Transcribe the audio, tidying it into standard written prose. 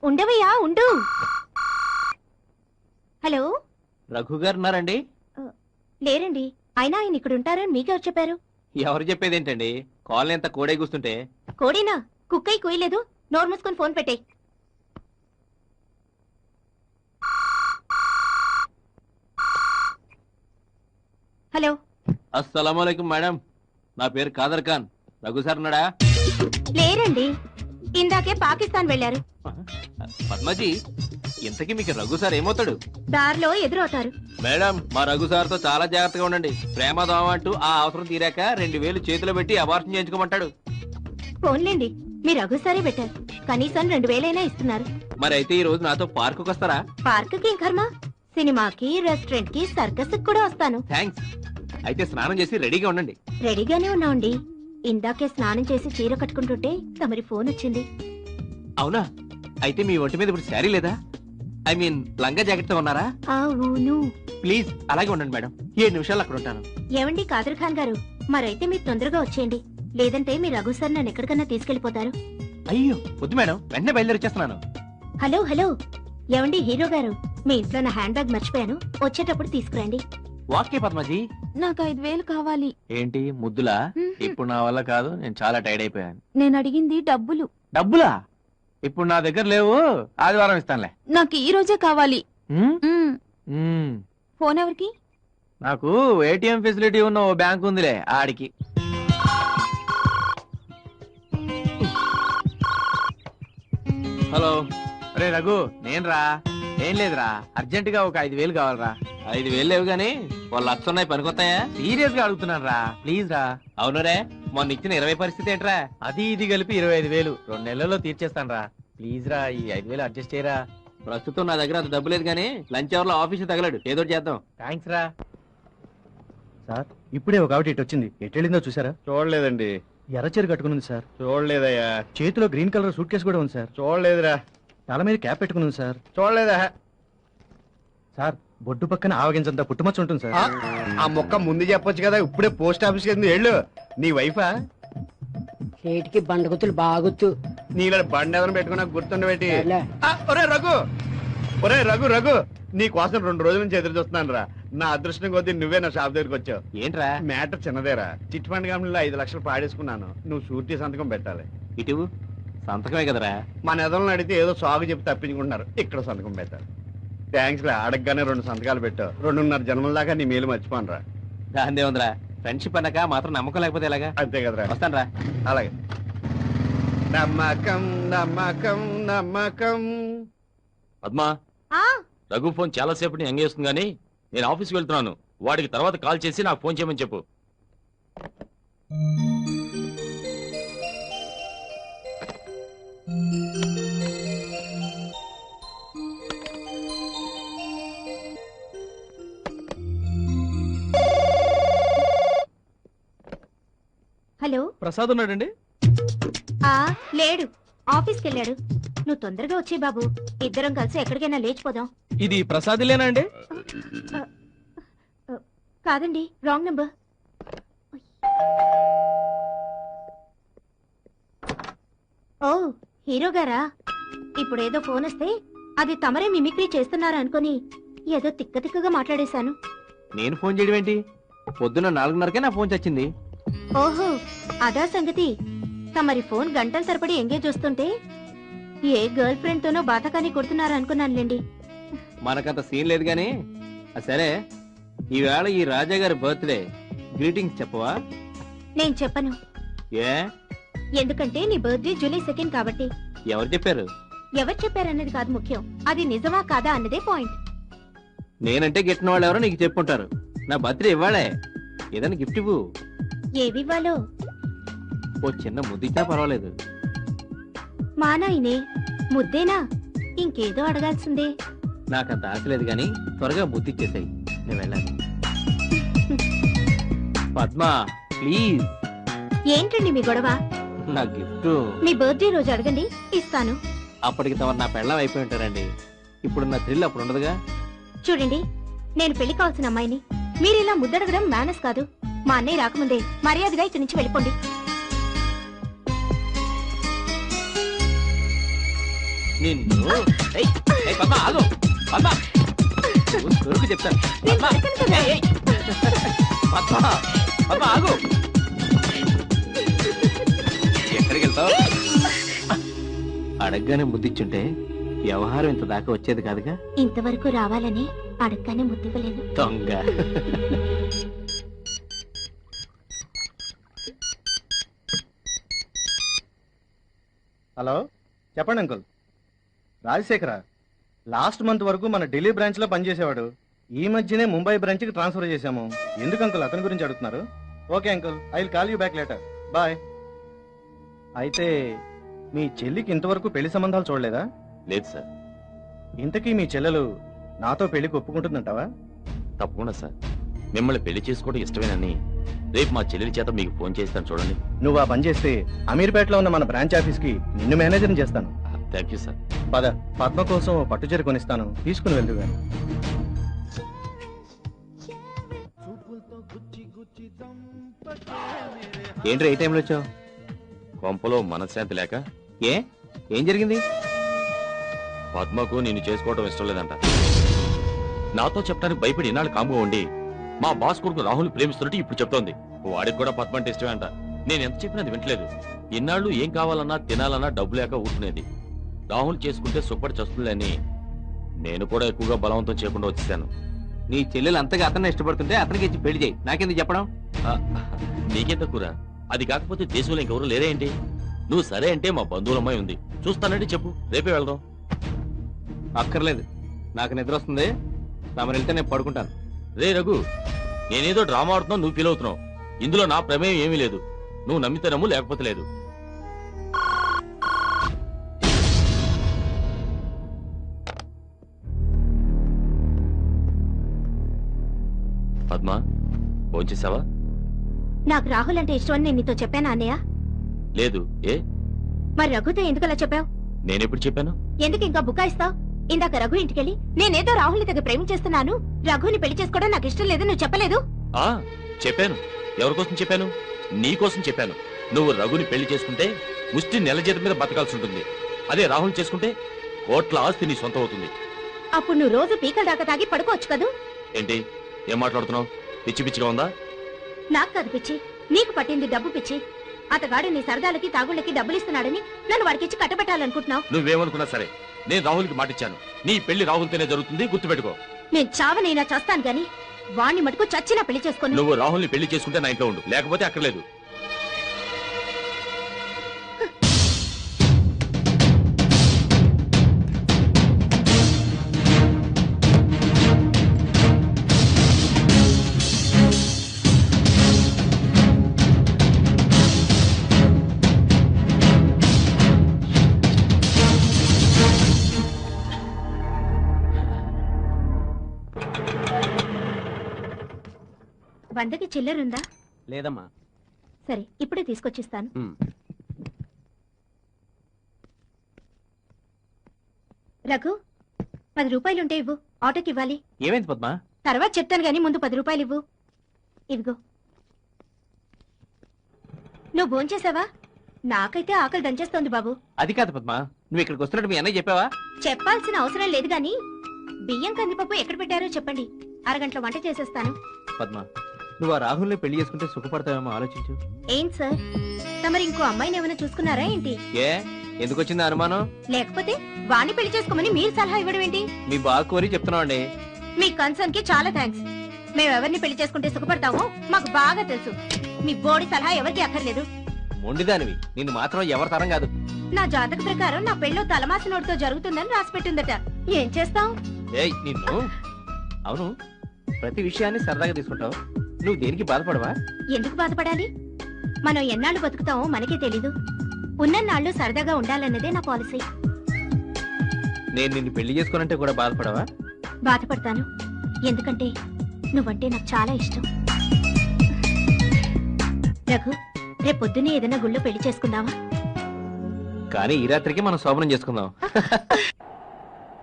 ఉండవయ్యా ఉండు. హలో, రఘు గారు ఉన్నారండి? లేరండి. అయినా ఆయన ఇక్కడ ఉంటారని మీకెవరు చెప్పారు? ఎవరు చెప్పేదేంటండి, కాలనీ అంతా కోడే కూస్తుంటే. కోడేనా? కుక్కై కూయలేదు. నోరు మూసుకొని ఫోన్ పెట్టే. హలో. అస్సలాముఅలైకుం మేడం, నా పేరు కాదర్ ఖాన్. రఘు సార్ ఉన్నాడా? లేరండి, ఇందాకే పాకిస్తాన్ వెళ్లారు. పద్మజీ, ఇంతకీ మీకు రఘు సార్ ఏమవుతాడు? దారిలో ఎదురవుతారు. మేడం, మా రఘు సార్ తో చాలా జాగ్రత్తగా ఉండండి. ప్రేమ దోమ అంటూ ఆ అవసరం తీరాక 2000 చేతిలో పెట్టి అబార్షన్ చేయించుకోమంటాడు. ఫోన్లేండి, మీ రఘు సారే బెటర్. కనీసం 2000 ఇస్తున్నారు. మరి అయితే ఈ రోజు నాతో పార్కుకి వస్తారా? పార్కుకి ఏం కర్మ, సినిమాకి, రెస్టారెంట్ కి, సర్కస్ కూడా వస్తాను. థ్యాంక్స్. అయితే స్నానం చేసి రెడీగా ఉండండి. రెడీగానే ఉన్నాండి. ఇందాకే స్నానం చేసి చీర కట్టుకుంటుంటే తమరి ఫోన్ వచ్చింది. అవునా? అయితే మీ ఒంటి మీద ఇప్పుడు శారీ లేదా? ఐ మీన్ లంగా జాకెట్ తో ఉన్నారా? అవును. ప్లీజ్ అలాగే ఉండండి మేడం, 7 నిమిషాలు అక్కడ ఉంటాను. ఏమండి కాదర్ ఖాన్ గారు, మరైతే మీరు తొందరగా వచ్చేయండి. లేదంటే మీ రఘు సార్ నన్ను ఎక్కడికన్నా తీసుకెళ్లిపోతారు. అయ్యో వద్దు మేడం, వెంటనే బయలుదేరి వచ్చేస్తున్నాను. హలో హలో, ఏమండి హీరో గారు, మీ ఇంట్లో నా హ్యాండ్ బ్యాగ్ మర్చిపోయాను, వచ్చేటప్పుడు తీసుకురండి. వాకే పద్మజీ, నాకు 5000 కావాలి. ఏంటి ముద్దులా? ఇప్పుడు నా వల్ల కాదు, నేను చాలా టైర్డ్ అయిపోయాను. నేను అడిగింది డబ్బులు. డబ్బులా? ఇప్పుడు నా దగ్గర లేవు, ఆదివారం ఇస్తానులే. నాకు ఈ రోజే కావాలి. ఫోన్ ఎవరికి? నాకు ఏటీఎం ఫెసిలిటీ ఉన్న ఓ బ్యాంక్ ఉందిలే, ఆడికి. హలో. అరే రఘు, నేను రా. ఏం లేదురా, అర్జెంట్ గా ఒక 5000 కావాలరా. 5000 లేవు గానీ వాళ్ళు 1,00,000 ఉన్నాయి, పనికొస్తాయా? సీరియస్ గా అడుగుతున్నాను రా, ప్లీజ్ రా. అవునరే, మొన్న ఇచ్చిన 20 పరిస్థితి ఏంట్రా? అది ఇది కలిపి 25,000 2 నెలల్లో తీర్చేస్తాను రా. ప్లీజ్ రా, ఈ 5,000 అడ్జస్ట్ చేయరా. ప్రస్తుతం నా దగ్గర అంత డబ్బు లేదు గానీ లంచ్ అవర్ లో ఆఫీస్ తగలడు, ఏదో చేద్దాం. థ్యాంక్స్ రా. సార్, ఇప్పుడే ఒక ఆవిడ ఇటు వచ్చింది. ఎటెళ్ళిందో చూసారా? చూడలేదండి. ఎర్రచీర కట్టుకుని సార్. చూడలేదయ్యా. చేతిలో గ్రీన్ కలర్ సూట్ కేసు కూడా ఉంది సార్. చూడలేదురా. తల మీద క్యాప్ పెట్టుకుని సార్. చూడలేదా సార్? బొడ్డు పక్కన ఆవగించంత పుట్టుమచ్చ ఉంటుంది సార్. ఆ మొక్క ముందు చెప్పొచ్చు కదా, ఇప్పుడే పోస్ట్ ఆఫీస్ కి వెళ్ళు. నీ వైఫా? చేటికి బండగుతులు బాగుతు. నీళ్ళ బండి ఎవరిని పెట్టుకున్నా గుర్తుండబెట్టి. ఒరే రఘు, ఒరే రఘు, రఘు నీ కోసం 2 రోజుల నుంచి ఎదురు చూస్తున్నాను రా. నా అదృష్టం కొద్దీ నువ్వే నా షాప్ దగ్గరికి వచ్చావు. ఏంట్రా? మ్యాటర్ చిన్నదేరా. చిట్ ఫండ్ కంపెనీలో 5 లక్షలు పాడేసుకున్నాను. నువ్వు షూరిటీ సంతకం పెట్టాలి. ఇటు సంతకమే కదరా. మన ఎదలను అడిగితే ఏదో సాగు చెప్పి తప్పించుకుంటున్నారు. ఇక్కడ సంతకం పెట్టాలి. థ్యాంక్స్ రా, అడగగానే 2 సంతకాలు పెట్టావు. 2.5 జన్మల దాకా నీ మేలు మర్చిపోను రా. దాందే ఉందిరా, ఫ్రెండ్షిప్ అన్నాక మాత్రం నమ్మకం లేకపోతే ఎలాగా? అంతే కదరా. వస్తాను రా. అలాగే. నమ్మకం నమ్మకం నమ్మకం. పద్మా, రఘు ఫోన్ చాలా సేపటి ఎంగేస్తుంది గానీ నేను ఆఫీస్కి వెళ్తున్నాను. వాడికి తర్వాత కాల్ చేసి నాకు ఫోన్ చేయమని చెప్పు. హలో. ప్రసాద్ ఉన్నాడండి? లేడు, ఆఫీస్కి వెళ్ళాడు. నువ్వు తొందరగా వచ్చే బాబు, ఇద్దరం కలిసి ఎక్కడికైనా లేచిపోదాం. ఇది ప్రసాద్లేనా అండి? కాదండి, రాంగ్ నెంబర్. ఓ హీరో గారా? ఇప్పుడేదో ఫోన్ వస్తే అది తమరే మిమిక్రీ చేస్తున్నారా అనుకుని ఏదో తిక్క తిక్కగా మాట్లాడేశాను. నేను ఫోన్ చేయడం ఏంటి? పొద్దున్న 4:30కే నా ఫోన్ చచ్చింది. ఓహో, అదా సంగతి. తమరి ఫోన్ గంటల తరబడి ఎంగేజ్ వస్తుంటే ఏ గర్ల్ ఫ్రెండ్ తోనో బాతకాన్ని కొడుతున్నారా అనుకున్నానులేండి. మనకంత సీన్ లేదు గానీ సరే, ఈవేళ ఈ రాజా గారి బర్త్డే, గ్రీటింగ్స్ చెప్పవా? నేను చెప్పను. ఏ? ఎందుకంటే నీ బర్త్డే జూలై 2 కాబట్టి. ఎవరు చెప్పారు? ఎవరు చెప్పారన్నది కాదు ముఖ్యం, అది నిజమా కాదా అన్నదే పాయింట్. నేనంటే గిట్టిన వాళ్ళు ఎవరో నీకు చెప్పుంటారు. నా బర్త్డే ఇవ్వాలే, ఏదైనా గిఫ్ట్ ఇవ్వు. ఏవివ్వాలో? ఓ చిన్న ముద్దిచ్చినా పర్వాలేదు. మా నాయనే ముద్దేనా? ఇంకేదో అడగాల్సిందే. నాకంత ఆశ లేదు గాని త్వరగా ముద్దిచ్చేసాయి, నేను వెళ్ళాలి. పద్మా ప్లీజ్. ఏంటండి మీ గొడవ? నా గిఫ్ట్ మీ బర్త్డే రోజు అడగండి, ఇస్తాను. అప్పటికి తమరు నా పెళ్ళం అయిపోయి ఉంటారండి. ఇప్పుడు నా థ్రిల్ అప్పుడు ఉండదుగా. చూడండి, నేను పెళ్లి కావాల్సిన అమ్మాయిని. మీరిలా ముద్దడగడం మేనస్ కాదు. మా అన్నయ్య రాకముందే మర్యాదగా ఇక్కడి నుంచి వెళ్ళిపోండి. నిన్ను ఏయ్, ఏయ్, పద్మ ఆగు పద్మ నువ్వు దొరుకు చెప్తాను నేను పద్మ దొరకను కదా. ఏయ్, ఏయ్. పద్మ పద్మ ఆగు ఎక్కడికి వెళ్తావు అడగగానే ముద్దిచ్చుంటే వ్యవహారం ఇంత దాకా వచ్చేది కాదుగా. ఇంతవరకు రావాలని అడగగానే ముద్దివ్వలేదు. దొంగ. హలో చెప్పండి అంకుల్. రాజశేఖర లాస్ట్ మంత్ వరకు మన ఢిల్లీ బ్రాంచ్ లో పనిచేసేవాడు. ఈ మధ్యనే ముంబై బ్రాంచ్ కి ట్రాన్స్ఫర్ చేశాము. ఎందుకు అంకుల్ అతని గురించి అడుగుతున్నారు? Okay uncle, I will call you back later. Bye. అయితే మీ చెల్లికి ఇంతవరకు పెళ్లి సంబంధాలు చూడలేదా? లేదు సార్. ఇంతకీ మీ చెల్లెలు నాతో పెళ్లికి ఒప్పుకుంటుందంటావా? తప్పకుండా సార్. మిమ్మల్ని పెళ్లి చేసుకోవడం ఇష్టమేనని రేపు మా చెల్లెలి చేత మీకు ఫోన్ చేస్తాను చూడండి. నువ్వు ఆ పని చేస్తే అమీర్పేటలో ఉన్న మన బ్రాంచ్ ఆఫీస్ కి నిన్ను మేనేజర్ చేస్తాను. Thank you sir. పద, పద్మ కోసం ఓ పట్టుచీర కొనిస్తాను, తీసుకుని వెళ్దుగా. ఏంట్రా ఏ టైంలో వచ్చావు? కొంపలో మనశ్శాంతి లేక ఏ ఏం జరిగింది? పద్మకు నిన్ను చేసుకోవడం ఇష్టం లేదంట. నాతో చెప్పడానికి భయపడి ఇన్నాళ్ళు కాముగా ఉండి మా బాస్ కొడుకు రాహుల్ ప్రేమిస్తున్నట్టు ఇప్పుడు చెప్తోంది. వాడికి కూడా పద్మ అంటే ఇష్టమే అంట. నేను ఎంత చెప్పినా అది వింటలేదు. ఇన్నాళ్ళు ఏం కావాలన్నా తినాలన్నా డబ్బు లేక ఊరుకునేది. రాహుల్ చేసుకుంటే సుఖపడి చస్తుందని నేను కూడా ఎక్కువగా బలవంతం చేయకుండా వచ్చేసాను. నీ చెల్లెలు అంతగా అతన్ని ఇష్టపడుతుంటే అతనికి ఇచ్చి పెళ్లి చేయి, నాకెందుకు చెప్పడం? నీకెంత కూర? అది కాకపోతే దేశంలో ఇంకెవరు లేరే ఏంటి? నువ్వు సరే అంటే మా బంధువుల అమ్మాయి ఉంది, చూస్తానంటే చెప్పు, రేపే వెళ్దాం. అక్కర్లేదు, నాకు నిద్ర వస్తుంది. తమరు వెళ్తే నేను పడుకుంటాను. రే రఘు, నేనేదో డ్రామా ఆడుతున్నావు, నువ్వు ఫీల్ అవుతున్నావు. ఇందులో నా ప్రమేయం ఏమీ లేదు. నువ్వు నమ్మితే నమ్ము, లేకపోతే లేదు. పద్మ, భోంచేసావా? నాకు రాహుల్ అంటే ఇష్టం అని నేను నీతో చెప్పానా అన్నయ్య? లేదు. ఏ? మరి రఘుతో ఎందుకలా చెప్పావు? నేనెప్పుడు చెప్పాను? ఎందుకు ఇంకా బుకాయిస్తావు? ఇందాక రఘు ఇంటికెళ్ళి నేనేదో రాహుల్ని దగ్గర ప్రేమించేస్తున్నాను, రఘుని పెళ్లి చేసుకోవడం నాకు ఇష్టం లేదు నువ్వు చెప్పలేదు? చెప్పాను. ఎవరికోసం చెప్పాను? నీకోసం చెప్పాను. నువ్వు రఘుని పెళ్లి చేసుకుంటే ముష్టి నెల జీతం మీద బతకాల్సి ఉంటుంది. అదే రాహుల్ చేసుకుంటే కోట్ల ఆస్తి నీ సొంతం అవుతుంది. అప్పుడు నువ్వు రోజు పీకల దాకా తాగి పడుకోవచ్చు కదూ? ఏంటి ఏం మాట్లాడుతున్నావు? పిచ్చి పిచ్చిగా ఉందా? నాకు కాదు పిచ్చి, నీకు పట్టింది డబ్బు పిచ్చి. అతగాడు నీ సరదాలకి తాగుళ్ళకి డబ్బులు ఇస్తున్నాడని నన్ను వాడికిచ్చి కట్టబెట్టాలనుకుంటున్నావు. నువ్వేమనుకున్నా సరే, నేను రాహుల్కి మాటిచ్చాను. నీ పెళ్లి రాహుల్తోనే జరుగుతుంది, గుర్తుపెట్టుకో. నేను చావనైనా చస్తాను గాని వాణ్ణి మటుకు చచ్చినా పెళ్లి చేసుకోను. నువ్వు రాహుల్ని పెళ్లి చేసుకుంటే నా ఇంట్లో ఉండు, లేకపోతే అక్కర్లేదు. వందకి చిల్లరుందా? లేదమ్మా. సరే ఇప్పుడే తీసుకొచ్చిస్తాను. రఘు, 10 రూపాయలుంటే ఇవ్వు, ఆటోకి ఇవ్వాలి. ఏమైంది పద్మ? తర్వాత చెప్తాను గాని ముందు 10 రూపాయలు ఇవ్వు. ఇవిగో. నువ్వు భోంచేసావా? నాకైతే ఆకలి దంచేస్తోంది బాబు. అది కాదు పద్మ, నువ్వు ఇక్కడికి వస్తున్నట్టు మీ అన్నయ్య చెప్పావా? చెప్పాల్సిన అవసరం లేదు గాని బియ్యం కందిపప్పు ఎక్కడ పెట్టారో చెప్పండి, అరగంటలో వంట చేసేస్తాను. పద్మ, నువ్వు ఆ రాహుల్ని పెళ్లి చేసుకుంటే సుఖపడతావేమో ఆలోచించు. ఏం సార్, తమరు ఇంకో అమ్మాయిని ఏమైనా చూసుకున్నారా ఏంటి? ఏ ఎందుకు వచ్చింది అనుమానం? లేకపోతే వాణ్ణి పెళ్లి చేసుకోమని మీరు సలహా ఇవ్వడం ఏంటి? మీ బాగా కోరి చెప్తున్నావండి. మీ కన్సర్న్ కి చాలా థ్యాంక్స్. మేమెవరిని పెళ్లి చేసుకుంటే సుఖపడతామో మాకు బాగా తెలుసు. మీ బోడి సలహా ఎవరికి అక్కర్లేదు. మొండిదానివి, నిన్ను మాత్రం ఎవరి తరం కాదు. నా జాతక ప్రకారం నా పెళ్ళో తలమాసినోడితో జరుగుతుందని రాసి పెట్టిందట. ఏం చేస్తావు? ఏయ్ నిన్ను. అవును, ప్రతి విషయాన్ని సరదాగా తీసుకుంటావు. నువ్వు దేనికి బాధపడవా? ఎందుకు బాధపడాలి? మనం ఎన్నాళ్ళు బతుకుతామో మనకే తెలీదు. ఉన్నన్నాళ్ళు సరదాగా ఉండాలన్నదే నా పాలసీ. నేను నిన్ను పెళ్లి చేసుకోనంటే కూడా బాధపడవా? బాధపడతాను, ఎందుకంటే నువ్వంటే నాకు చాలా ఇష్టం. రఘు, రేపు పొద్దున్నే ఏదైనా గుళ్ళో పెళ్లి చేసుకుందామా? కానీ ఈ రాత్రికి మనం శోభనం చేసుకుందాం.